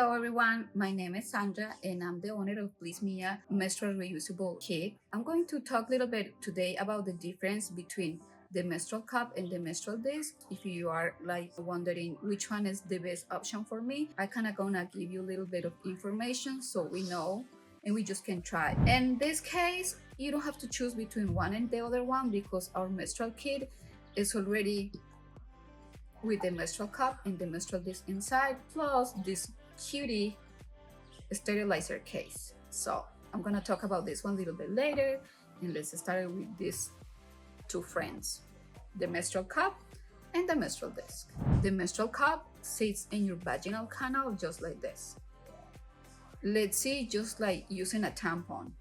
Hello everyone, my name is Sandra and I'm the owner of BlissMia Menstrual Reusable Kit. I'm going to talk a little bit today about the difference between the menstrual cup and the menstrual disc. If you are like wondering which one is the best option for me, I kind of gonna give you a little bit of information so we know and we just can try. In this case, you don't have to choose between one and the other one because our menstrual kit is already with the menstrual cup and the menstrual disc inside, plus this cutie sterilizer case. So I'm gonna talk about this one a little bit later, and let's start with these two friends, the menstrual cup and the menstrual disc. The menstrual cup sits in your vaginal canal just like this. Let's see, just like using a tampon.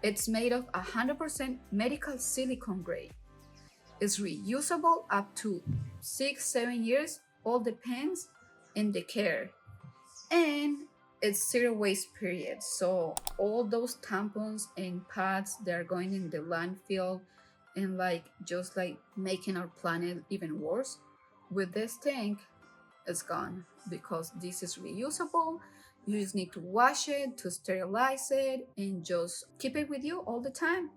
It's made of 100% medical silicone grade. It's reusable up to 6-7 years, all depends in the care. And it's zero waste period. So all those tampons and pads, they're going in the landfill and just like making our planet even worse. With this thing, it's gone because this is reusable. You just need to wash it, to sterilize it, and just keep it with you all the time.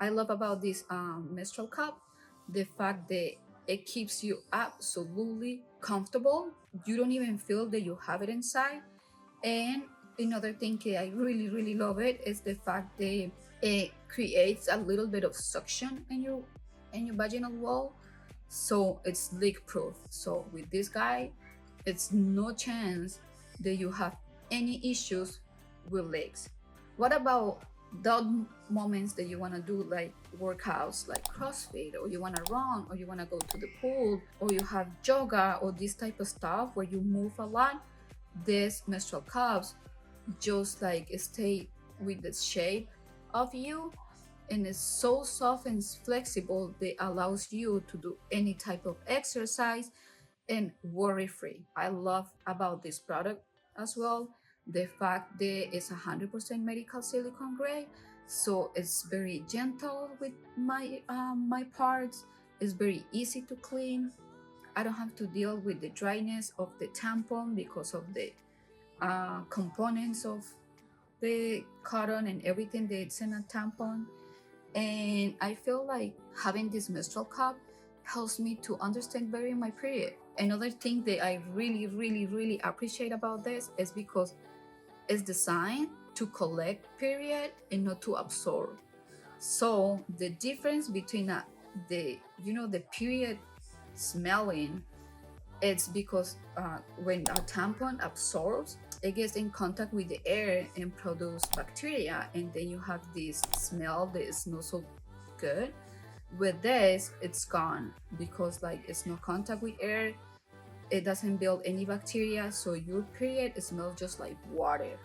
I love about this menstrual cup the fact that it keeps you absolutely comfortable. You don't even feel that you have it inside. And another thing that I really love it is the fact that it creates a little bit of suction in your vaginal wall, so it's leak proof. So with this guy, it's no chance that you have any issues with leaks. What about those moments that you want to do like workouts like CrossFit, or you want to run, or you want to go to the pool, or you have yoga or this type of stuff where you move a lot? These menstrual cups just like stay with the shape of you, and it's so soft and flexible that allows you to do any type of exercise and worry free. I love about this product as well the fact that it's 100% medical silicone grade, so it's very gentle with my parts. It's very easy to clean. I don't have to deal with the dryness of the tampon because of the components of the cotton and everything that's in a tampon. And I feel like having this menstrual cup helps me to understand better my period. Another thing that I really appreciate about this is because it's designed to collect period and not to absorb. So the difference between the period smelling, it's because when a tampon absorbs, it gets in contact with the air and produce bacteria, and then you have this smell that is not so good. With this, it's gone because like it's no contact with air. It doesn't build any bacteria, so your period smells just like water.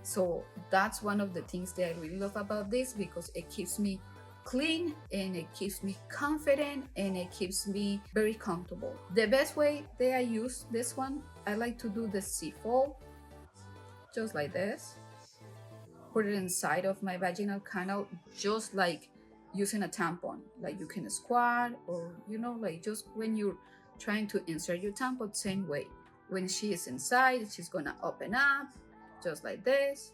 So that's one of the things that I really love about this, because it keeps me clean and it keeps me confident and it keeps me very comfortable. The best way that I use this one, I like to do the C-fold just like this, put it inside of my vaginal canal just like using a tampon. Like you can squat, or like just when you're trying to insert your tampon, same way. When she is inside, she's gonna open up just like this,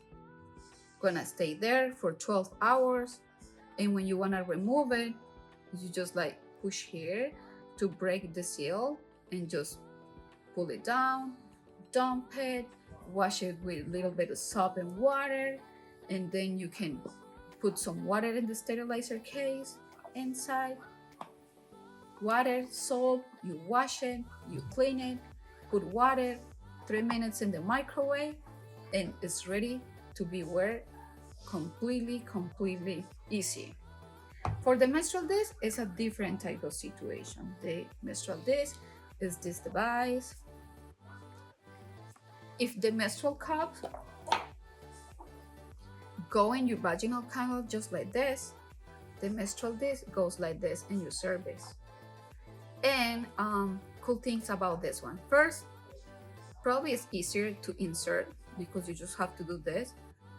gonna stay there for 12 hours. And when you want to remove it, you just like push here to break the seal and just pull it down, dump it, wash it with a little bit of soap and water, and then you can put some water in the sterilizer case inside. Water, soap, you wash it, you clean it, put water, 3 minutes in the microwave, and it's ready to be wear. Completely easy. For the menstrual disc, it's a different type of situation. The menstrual disc is this device. If the menstrual cup go in your vaginal canal just like this, the menstrual disc goes like this in your cervix. And cool things about this one. First, probably it's easier to insert because you just have to do this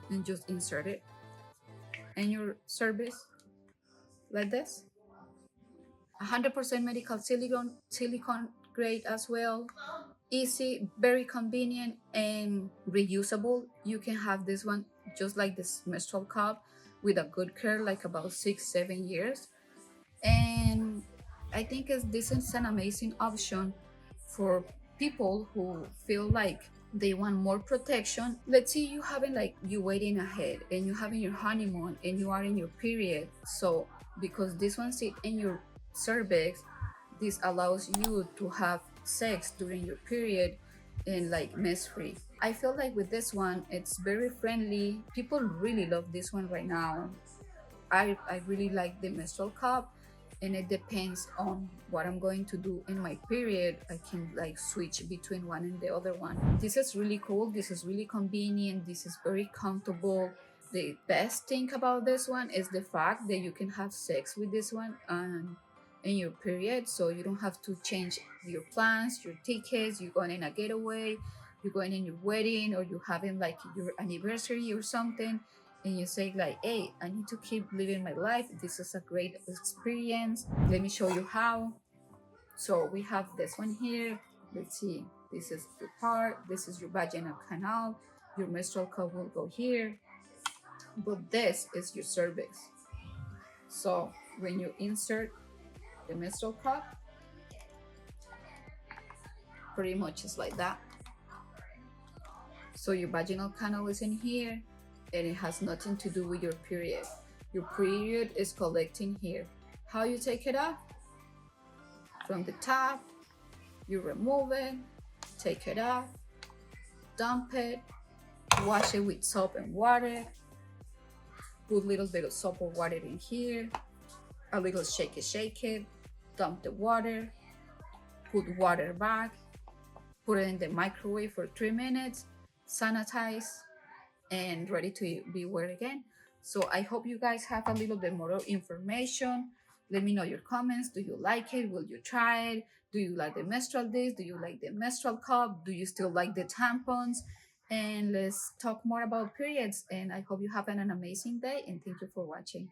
and just insert it in your cervix like this. 100% medical silicone grade as well. easy, very convenient, and reusable. You can have this one just like this menstrual cup with a good care, like about 6 7 years. And I think this is an amazing option for people who feel like they want more protection. Let's say you having like you waiting ahead and you having your honeymoon and you are in your period. So because this one sit in your cervix, this allows you to have sex during your period and like mess free. I feel like with this one, it's very friendly. People really love this one right now. I really like the menstrual cup, and it depends on what I'm going to do in my period. I can like switch between one and the other one. This is really cool. This is really convenient. This is very comfortable. The best thing about this one is the fact that you can have sex with this one and in your period, so you don't have to change your plans, your tickets. You're going in a getaway, you're going in your wedding, or you're having like your anniversary or something, and you say like, hey, I need to keep living my life. This is a great experience. Let me show you how. So we have this one here. Let's see. This is the part. This is your vaginal canal. Your menstrual cup will go here, but this is your cervix. So when you insert the menstrual cup, pretty much it's like that. So your vaginal canal is in here, and it has nothing to do with your period. Your period is collecting here. How you take it off? From the top, you remove it, take it off, dump it, wash it with soap and water, put a little bit of soap or water in here, a little shake it, dump the water, put water back, put it in the microwave for 3 minutes, sanitize, and ready to be wear again. So I hope you guys have a little bit more information. Let me know your comments. Do you like it? Will you try it? Do you like the menstrual disc? Do you like the menstrual cup? Do you still like the tampons? And let's talk more about periods. And I hope you have an amazing day, and thank you for watching.